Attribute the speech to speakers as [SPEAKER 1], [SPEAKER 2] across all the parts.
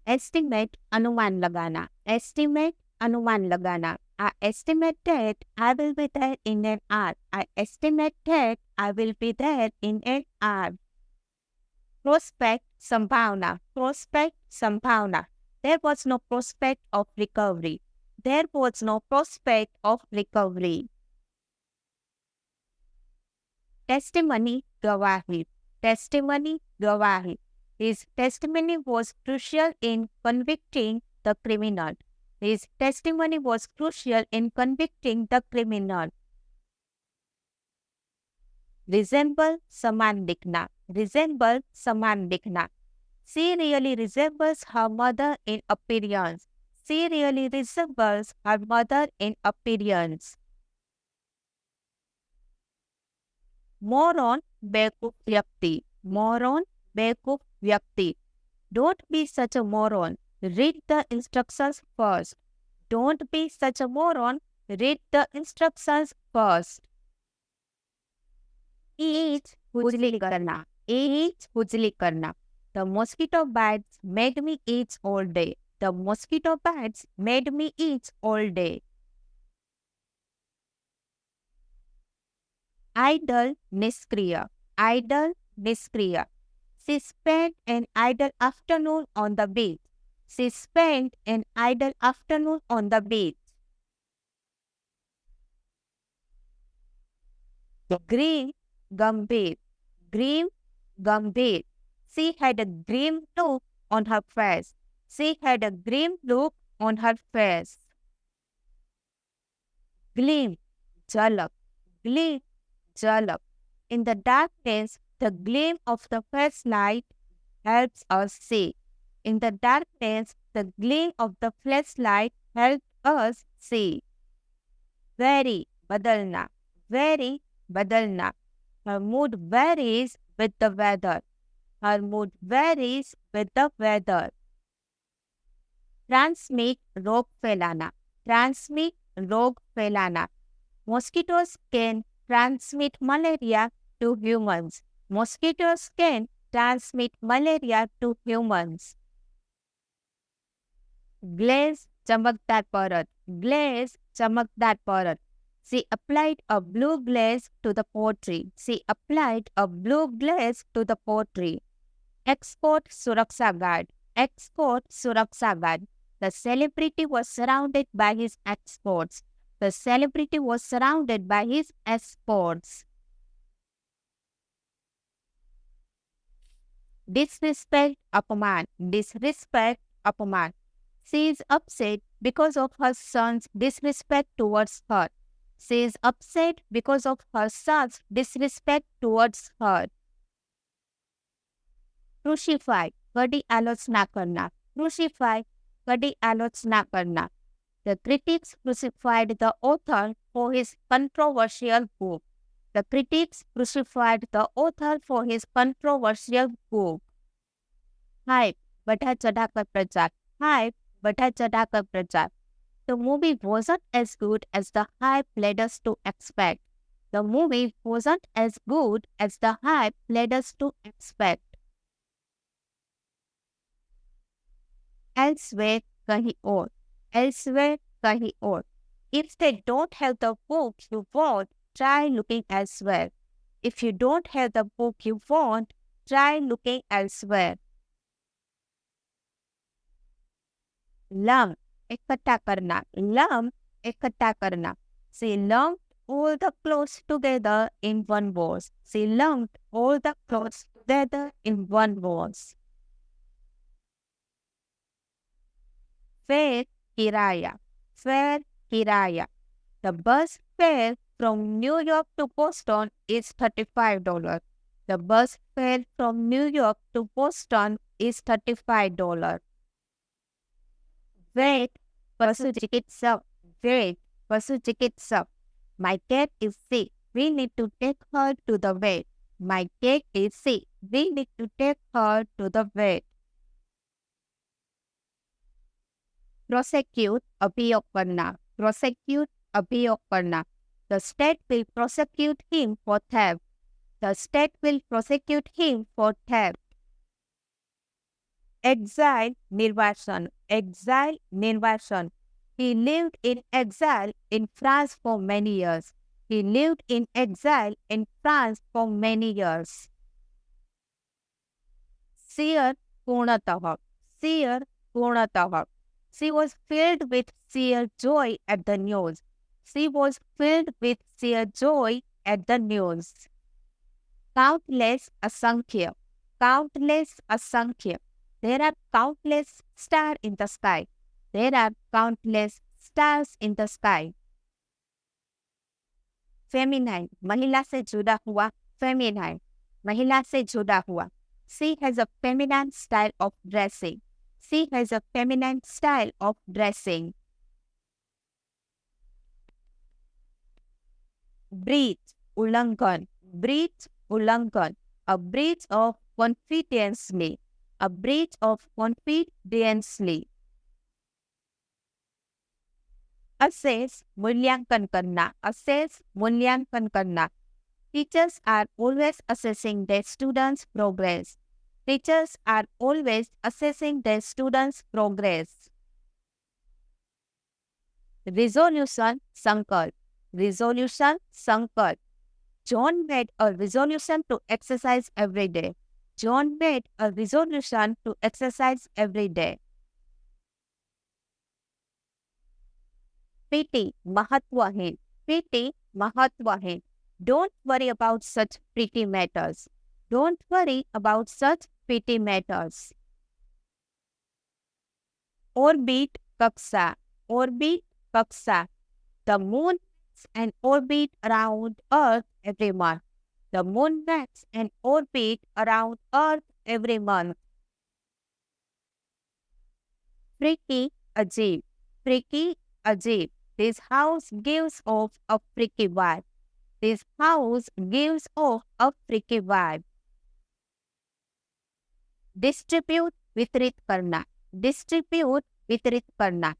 [SPEAKER 1] Estimate अनुमान लगाना, estimate अनुमान लगाना. I estimate that I will be there in an hour. I estimate that I will be there in an hour. Prospect संभावना, prospect संभावना. There was no prospect of recovery. There was no prospect of recovery. Testimony गवाही, testimony गवाही. His testimony was crucial in convicting the criminal. His testimony was crucial in convicting the criminal. Resemble समान दिखना, resemble समान दिखना. She really resembles her mother in appearance. She really resembles her mother in appearance. Moron बेवकूफ व्यक्ति, moron बेवकूफ व्यक्ति. Don't be such a moron. Read the instructions first. Don't be such a moron. Read the instructions first. Each खुजली करना, each खुजली करना. The mosquito bites made me itch all day. The mosquito bites made me itch all day. Idle निष्क्रिय, idle निष्क्रिय. She spent an idle afternoon on the beach. She spent an idle afternoon on the beach. Grim गंभीर, grim गंभीर. She had a grim look on her face. She had a grim look on her face. Gleam झलक, gleam झलक. In the darkness, the gleam of the flashlight helps us see. In the darkness, the gleam of the flashlight helps us see. Vary बदलना, vary बदलना. Her mood varies with the weather. Her mood varies with the weather. Transmit रोग फैलाना, transmit रोग फैलाना. Mosquitoes can transmit malaria to humans. Mosquitoes can transmit malaria to humans. Glaze चमकदार परत, glaze चमकदार परत. She applied a blue glaze to the pottery. She applied a blue glaze to the pottery. Escort सुरक्षा guard, escort सुरक्षा guard. The celebrity was surrounded by his escorts. The celebrity was surrounded by his escorts. Disrespect अपमान, disrespect अपमान. She is upset because of her son's disrespect towards her. She is upset because of her son's disrespect towards her. Crucify कड़ी आलोचना करना, crucify कड़ी आलोचना करना. The critics crucified the author for his controversial book. The critics crucified the author for his controversial book. Hype बढ़ा चढ़ाकर प्रचार, hype बढ़ा चढ़ाकर प्रचार. The movie wasn't as good as the hype led us to expect. The movie wasn't as good as the hype led us to expect. Elsewhere कहीं और, elsewhere कहीं और. If they don't have the book you want, try looking elsewhere. If you don't have the book you want, try looking elsewhere. Lump इकट्ठा करना, lump इकट्ठा करना. She lumped all the clothes together in one wash. She lumped all the clothes together in one wash. Fare किराया, fare किराया. The bus fare from New York to Boston is $35. The bus fare from New York to Boston is $35. Wait, पशु चिकित्सक, wait, पशु चिकित्सक. My cat is sick. We need to take her to the vet. My cat is sick. We need to take her to the vet. Prosecute अभियोग करना, prosecute अभियोग करना. The state will prosecute him for theft. Exile Nirvasan. Exile Nirvasan. He lived in exile in France for many years. He lived in exile in France for many years. Seer Purnatah. Seer Purnatah. She was filled with sheer joy at the news. She was filled with sheer joy at the news. Countless Asankhya. Countless Asankhya. There are countless stars in the sky. There are countless stars in the sky. Feminine. महिला से जुड़ा हुआ. Feminine. महिला से जुड़ा हुआ. She has a feminine style of dressing. She has a feminine style of dressing. Breach, ulangan. Breach, ulangan. A breach of confidently. A breach of confidently. Assess, मूल्यांकन करना. Assess, मूल्यांकन करना. Teachers are always assessing their students' progress. Teachers are always assessing their students' progress. Resolution, sankalp. Resolution, sankalp. John made a resolution to exercise every day. John made a resolution to exercise every day. Pity, mahatvahin. Pity, mahatvahin. Don't worry about such petty matters. Don't worry about such petty matters. Orbit, Kaksha. Orbit, Kaksha. The moon makes an orbit around Earth every month. The moon makes an orbit around Earth every month. Freaky, Ajib. Freaky, Ajib. This house gives off a freaky vibe. This house gives off a freaky vibe. Distribute, वितरित करना. Distribute, वितरित करना.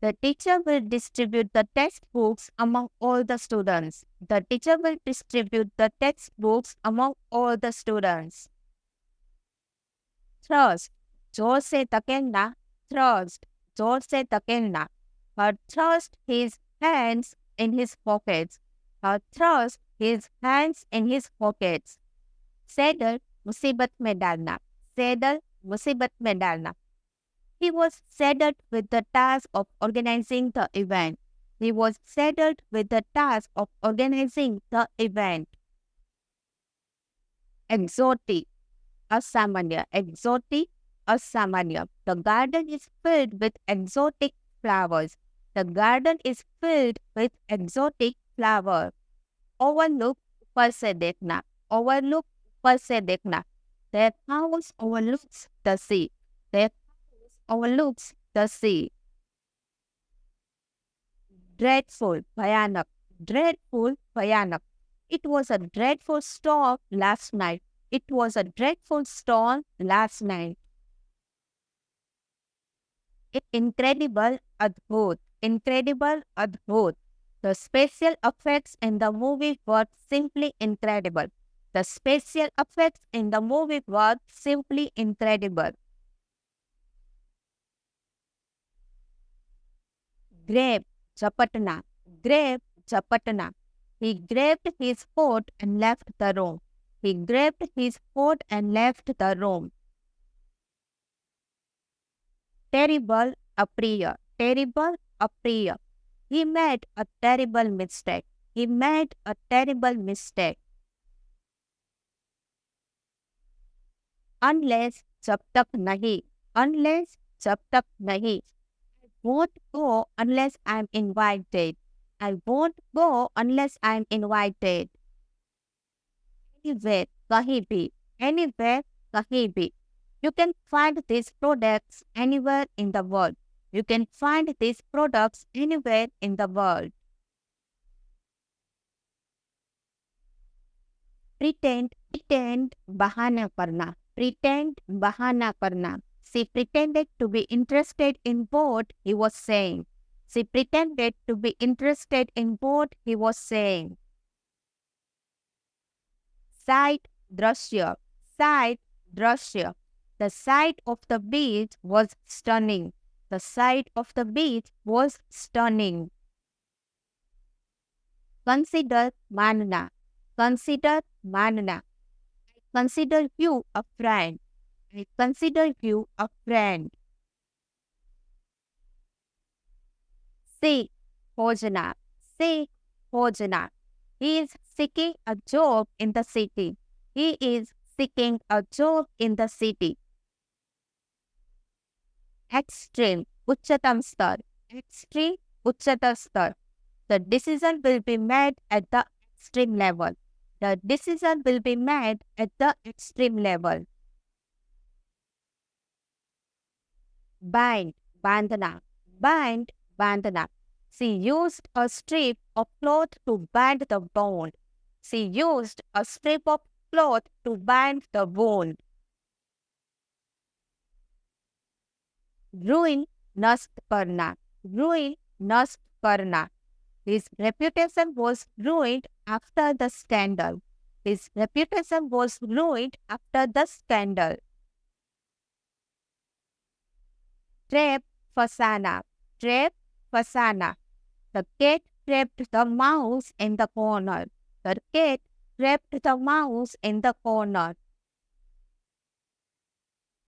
[SPEAKER 1] The teacher will distribute the textbooks among all the students. The teacher will distribute the textbooks among all the students. Thrust, जोर से धकेलना. Thrust, जोर से धकेलना. Her thrust his hands in his pockets. Her thrust his hands in his pockets. Saddle, मुसीबत में डालना. Saddle, मुसीबत में डालना. He was saddled with the task of organizing the event. He was saddled with the task of organizing the event. Exotic, asamanya. Exotic, asamanya. The garden is filled with exotic flowers. The garden is filled with exotic flowers. Overlook, ऊपर से देखना. Overlook, ऊपर से देखना. Their house overlooks the sea. Their house overlooks the sea. Dreadful, भयानक. Dreadful, भयानक. It was a dreadful storm last night. It was a dreadful storm last night. Incredible, adbhut. Incredible, adbhut. The special effects in the movie were simply incredible. The special effects in the movie were simply incredible. Grab, झपटना. Grab, झपटना. He grabbed his coat and left the room. He grabbed his coat and left the room. Terrible, apriya. Terrible, apriya. He made a terrible mistake. He made a terrible mistake. Unless, जब तक नहीं. Unless, जब तक नहीं. I won't go unless I'm invited. I won't go unless I'm invited. Anywhere, कहीं भी. Anywhere, कहीं भी. You can find these products anywhere in the world. You can find these products anywhere in the world. Pretend, बहाना करना. Pretend, बहाना करना. She pretended to be interested in what he was saying. She pretended to be interested in what he was saying. Sight, drashya. Sight, drashya. The sight of the beach was stunning. The sight of the beach was stunning. Consider Manna. Consider Manna. I consider you a friend. I consider you a friend. Seek Bhojana. Seek Bhojana. He is seeking a job in the city. He is seeking a job in the city. Extreme Uच्चतम स्तर. Extreme Uच्चतम स्तर. The decision will be made at the extreme level. The decision will be made at the extreme level. Bind, bandhana. Bind, bandhana. She used a strip of cloth to bind the wound. She used a strip of cloth to bind the wound. Ruin, nast karna. Ruin, nast karna. His reputation was ruined after the scandal. His reputation was ruined after the scandal. Trap, fasana. Trap, fasana. The cat trapped the mouse in the corner. The cat trapped the mouse in the corner.